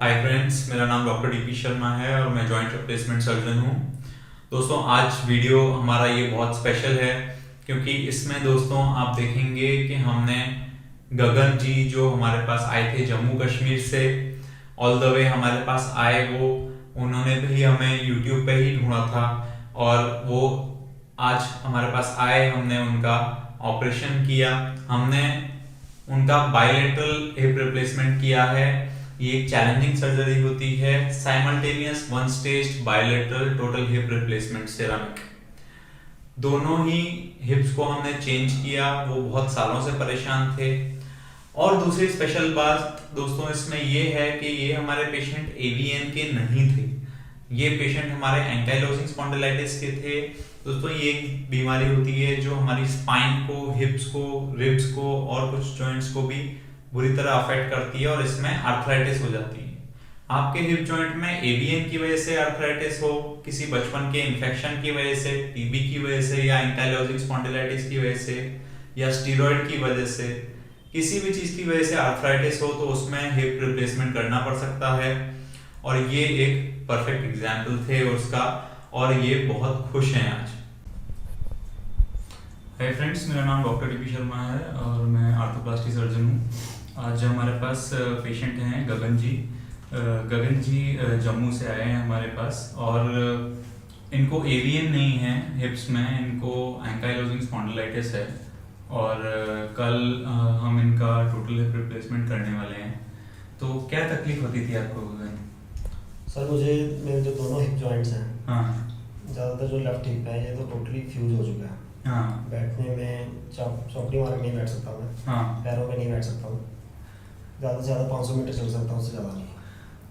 Hi friends, मेरा नाम doctor DP Sharma है और मैं जॉइंट रिप्लेसमेंट सर्जन हूँ। दोस्तों, आज वीडियो हमारा ये बहुत स्पेशल है क्योंकि इसमें दोस्तों आप देखेंगे कि हमने गगन जी जो हमारे पास आए थे जम्मू कश्मीर से, ऑल द वे हमारे पास आए। वो उन्होंने भी हमें यूट्यूब पे ही ढूंढा था और वो आज हमारे पास आए। हमने उनका ऑपरेशन किया, हमने उनका बायलेटरल हिप रिप्लेसमेंट किया है। ये एक चैलेंजिंग सर्जरी होती है, simultaneous one stage bilateral total hip replacement ceramic. दोनों ही हिप्स को हमने चेंज किया, वो बहुत सालों से परेशान थे। और दूसरी स्पेशल बात दोस्तों इसमें ये है कि ये हमारे पेशेंट एवीएन के नहीं थे, ये पेशेंट हमारे एंकाइलोजिंग स्पॉन्डिलाइटिस के थे। दोस्तों, ये एक बीमारी होती है जो हमारी स्पाइन को, हिप्स को, रिब्स को और कुछ जॉइंट्स को भी बुरी तरह अफेक्ट करती है और इसमें आर्थराइटिस हो जाती है। आपके हिप जॉइंट में एवीएन की वजह से आर्थराइटिस हो, किसी बचपन के इन्फेक्शन की वजह से, टीबी की वजह से, या एंकाइलोजिंग स्पॉन्डिलाइटिस की वजह से, या स्टीरॉयड की वजह से, किसी भी चीज की वजह से आर्थराइटिस हो तो उसमें हिप रिप्लेसमेंट करना पड़ सकता है। और ये एक परफेक्ट एग्जाम्पल थे उसका, और ये बहुत खुश हैं आज। हाय फ्रेंड्स, मेरा नाम डॉक्टर डीपी शर्मा है और मैं आर्थोप्लास्टी सर्जन हूँ। आज हमारे पास पेशेंट हैं गगन जी। गगन जी जम्मू से आए हैं हमारे पास और इनको एवीएन नहीं है हिप्स में, इनको एंकाइलोजिंग स्पॉन्डिलाइटिस है। और कल हम इनका टोटल हिप रिप्लेसमेंट करने वाले हैं। तो क्या तकलीफ होती थी आपको गगन? सर, मुझे मेरे जो दोनों हिप जॉइंट्स हैं, हाँ ज़्यादातर जो लेफ्ट हिप है ये तो टोटली फ्यूज हो चुका है। हाँ बैठने में चौकड़ी मार के नहीं बैठ सकता मैं, हाँ। पैरों पे नहीं बैठ सकता हूँ, ज़्यादा से ज़्यादा 500 मीटर चल सकता हूँ, उससे ज़्यादा नहीं।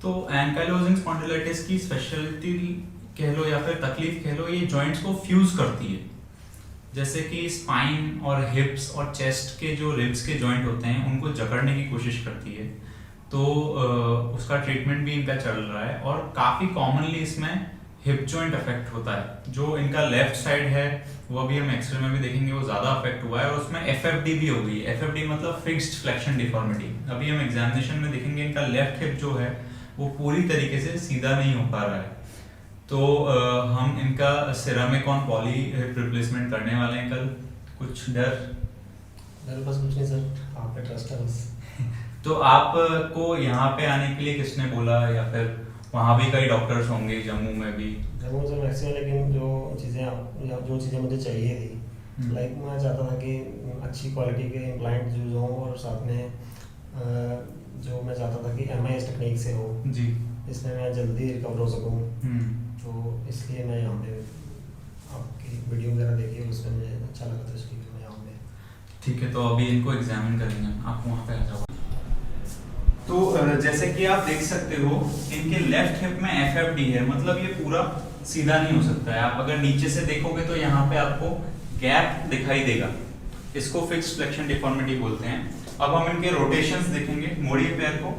तो एंकाइलोजिंग स्पॉन्डिलाइटिस की स्पेशलिटी कह लो या फिर तकलीफ कह लो, ये जॉइंट्स को फ्यूज करती है। जैसे कि स्पाइन और हिप्स और चेस्ट के जो रिब्स के जॉइंट होते हैं उनको जकड़ने की कोशिश करती है। तो उसका ट्रीटमेंट भी इनका चल रहा है और काफ़ी कॉमनली इसमें हिप जॉइंट अफेक्ट होता है। जो इनका लेफ्ट साइड है वो अभी हम एक्सरे में भी देखेंगे, वो ज़्यादा अफेक्ट हुआ है और उसमें एफएफडी भी हो गई। एफएफडी मतलब फिक्स्ड फ्लेक्शन डिफॉर्मिटी। अभी हम एग्जामिनेशन में देखेंगे इनका लेफ्ट हिप जो है वो पूरी तरीके से सीधा नहीं हो पा रहा है। तो हम इनका ceramic on poly hip replacement करने वाले हैं कल। कुछ डर बस कुछ नहीं सर, आप पे ट्रस्ट है बस। तो आपको यहाँ पे आने के लिए किसने बोला, या फिर वहाँ भी कई डॉक्टर्स होंगे जम्मू में भी? जम्मू से मैक्सिमम, लेकिन जो चीज़ें मुझे चाहिए थी, लाइक मैं चाहता था कि अच्छी क्वालिटी के इम्प्लांट यूज हों और साथ में जो मैं चाहता था कि एमआईएस टेक्निक से हो जी, इसमें मैं जल्दी रिकवर हो सकूँ। हम्म। तो इसलिए मैं यहाँ पे आपकी वीडियो वगैरह देखी, उसमें मुझे अच्छा लगा था, इसलिए मैं यहाँ पे। ठीक है, तो अभी इनको एग्जामिन करेंगे, आप वहाँ पे आ जाओ। तो जैसे कि आप देख सकते हो इनके लेफ्ट हिप में एफएफडी है, मतलब ये पूरा सीधा नहीं हो सकता है। आप अगर नीचे से देखोगे तो यहाँ पे आपको गैप दिखाई देगा, इसको फिक्स्ड फ्लेक्शन डिफॉर्मिटी बोलते हैं। अब हम इनके रोटेशंस देखेंगे। मोड़िए पैर को,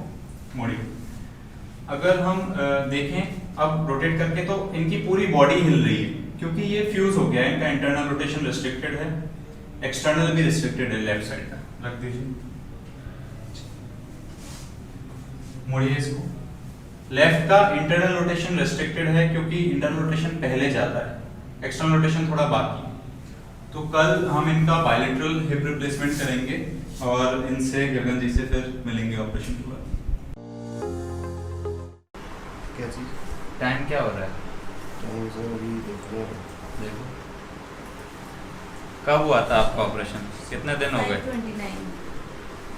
मोड़िए। अगर हम देखें अब रोटेट करके तो इनकी पूरी बॉडी हिल रही है क्योंकि ये फ्यूज हो गया है। इनका इंटरनल रोटेशन रिस्ट्रिक्टेड है, एक्सटर्नल भी रिस्ट्रिक्टेड है लेफ्ट साइड का। रख दीजिए, मोड़िए इसको। लेफ्ट का इंटरनल रोटेशन रिस्ट्रिक्टेड है क्योंकि इंटरनल रोटेशन पहले जाता है, एक्सटर्नल रोटेशन थोड़ा बाकी। तो कल हम इनका बायलेटरल हिप रिप्लेसमेंट करेंगे और इनसे गगन जी से फिर मिलेंगे ऑपरेशन के बाद। क्या चीज़? टाइम क्या हो रहा है? टाइम सर अभी देखो। कब हुआ था आपका ऑपरेशन? कितने दिन हो गए? 29।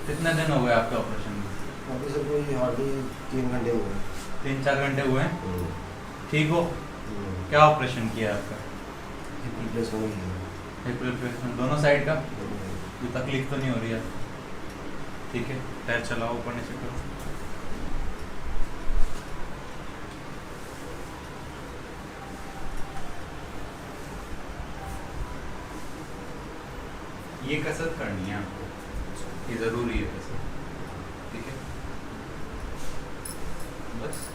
कितने दिन हो गए आपके ऑपरेशन में? अभी सर कोई हार्डली 3 घंटे हो गए। 3-4 घंटे हुए हैं। ठीक हो? क्या ऑपरेशन किया आपका? हिप रिप्लेसमेंट किया। हिप रिप्लेसमेंट दोनों साइड का? कोई तकलीफ तो नहीं हो रही है? ठीक है, पैर चलाओ, ऊपर नीचे करो। ये कसरत करनी है आपको, ये जरूरी है कसरत। ठीक है, बस।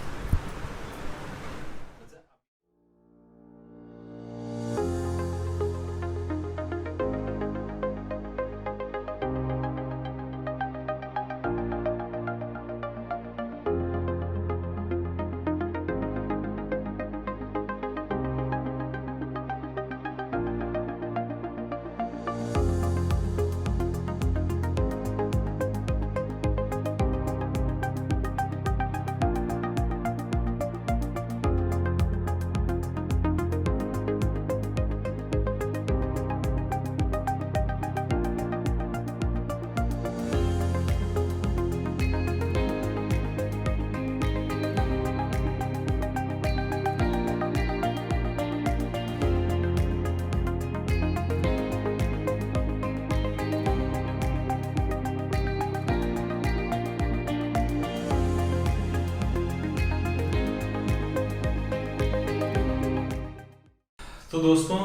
तो दोस्तों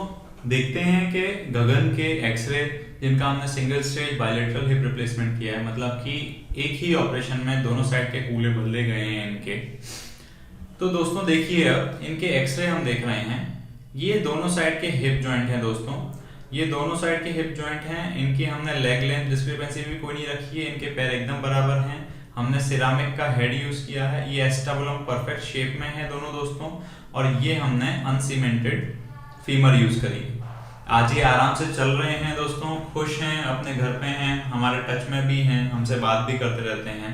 देखते हैं कि गगन के एक्सरे जिनका हमने single stage bilateral hip replacement किया है, मतलब कि एक ही ऑपरेशन में दोनों साइड के कूल्हे बदले गए हैं इनके। तो दोस्तों देखिए अब इनके एक्सरे हम देख रहे हैं। ये दोनों साइड के हिप जॉइंट हैं दोस्तों, ये दोनों साइड के हिप जॉइंट हैं। इनकी हमने लेग लेंथ डिस्क्रिपेंसी भी कोई नहीं रखी है, इनके पैर एकदम बराबर हैं। हमने सिरामिक का हेड यूज किया है, ये एस्टेबुलम परफेक्ट शेप में है दोनों दोस्तों। और ये हमने अनसीमेंटेड फीमर यूज करी। आज ये आराम से चल रहे हैं दोस्तों, खुश हैं, अपने घर पे हैं, हमारे टच में भी हैं, हमसे बात भी करते रहते हैं।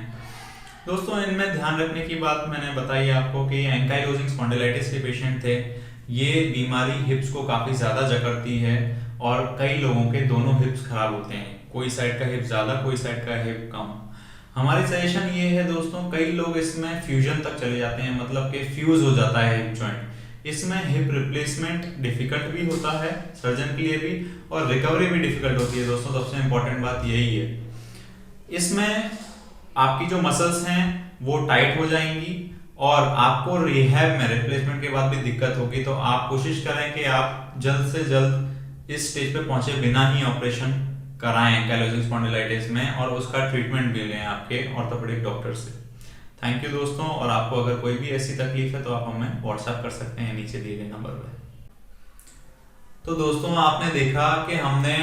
दोस्तों इनमें ध्यान रखने की बात मैंने बताई आपको कि एंकाइलोजिंग स्पॉन्डिलाइटिस के पेशेंट थे। ये बीमारी हिप्स को काफी ज्यादा जकड़ती है और कई लोगों के दोनों हिप्स खराब होते हैं, कोई साइड का हिप ज्यादा कोई साइड का हिप कम। हमारी सजेशन ये है दोस्तों, कई लोग इसमें फ्यूजन तक चले जाते हैं, मतलब कि फ्यूज हो जाता है हिप जॉइंट। इसमें हिप रिप्लेसमेंट डिफिकल्ट भी होता है सर्जन के लिए भी, और रिकवरी भी डिफिकल्ट होती है दोस्तों, सबसे इंपॉर्टेंट बात यही है। इसमें आपकी जो मसल्स हैं वो टाइट हो जाएंगी और आपको रिहैब में रिप्लेसमेंट के बाद भी दिक्कत होगी। तो आप कोशिश करें कि आप जल्द से जल्द इस स्टेज पे पहुंचे बिना ही ऑपरेशन कराएं एंकाइलोजिंग स्पॉन्डिलाइटिस में, और उसका ट्रीटमेंट भी लें आपके ऑर्थोपेडिक डॉक्टर से। थैंक यू दोस्तों, और आपको अगर कोई भी ऐसी तकलीफ है तो आप हमें व्हाट्सएप कर सकते हैं नीचे दिए गए नंबर पर। तो दोस्तों आपने देखा कि हमने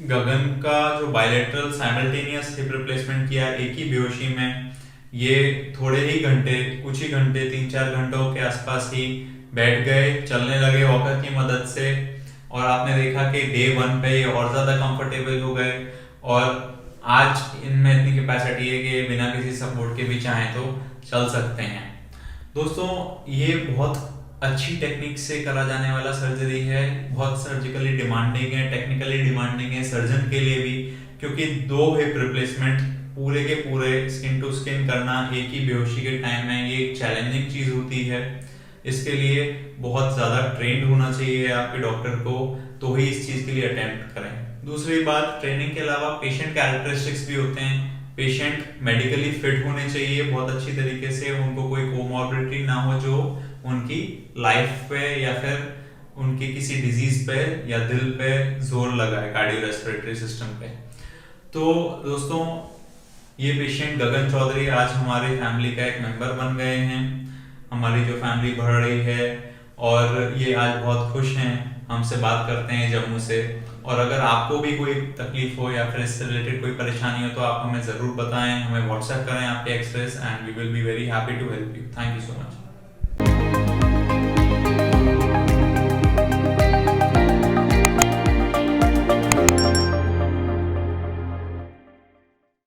गगन का जो बायलेटरल साइमल्टेनियस हिप रिप्लेसमेंट किया एक ही बेहोशी में। ये थोड़े ही घंटे, कुछ ही घंटे, 3-4 घंटों के आसपास ही बैठ गए, चलने लगे वॉकर की मदद से, और आपने देखा कि डे 1 पे ये और ज्यादा कंफर्टेबल हो गए। और आज इनमें इतनी कैपेसिटी है कि बिना किसी सपोर्ट के भी चाहें तो चल सकते हैं। दोस्तों ये बहुत अच्छी टेक्निक से करा जाने वाला सर्जरी है, बहुत सर्जिकली डिमांडिंग है, टेक्निकली डिमांडिंग है सर्जन के लिए भी, क्योंकि 2 हिप रिप्लेसमेंट पूरे के पूरे स्किन टू स्किन करना एक ही बेहोशी के टाइम में ये एक चैलेंजिंग चीज होती है। इसके लिए बहुत ज्यादा ट्रेंड होना चाहिए आपके डॉक्टर को, तो ही इस चीज के लिए अटेम्प्ट करें। दूसरी बात, ट्रेनिंग के अलावा पेशेंट कैरेक्टरिस्टिक्स भी होते हैं। पेशेंट मेडिकली फिट होने चाहिए बहुत अच्छी तरीके से, उनको कोई कोमॉर्बिडिटी ना हो जो उनकी लाइफ पे या फिर उनकी किसी डिजीज पे या दिल पे जोर लगाए, कार्डियोरेस्पिरेटरी सिस्टम पे। तो दोस्तों ये पेशेंट गगन चौधरी आज हमारी फैमिली का एक मेंबर बन गए हैं, हमारी जो फैमिली बढ़ रही है, और ये आज बहुत खुश हैं, हमसे बात करते हैं जम्मू से। और अगर आपको भी कोई तकलीफ हो या फिर इससे रिलेटेड कोई परेशानी हो तो आप हमें जरूर बताएं, हमें व्हाट्सएप करें आपके express, and we will be very happy to help you. Thank you so much.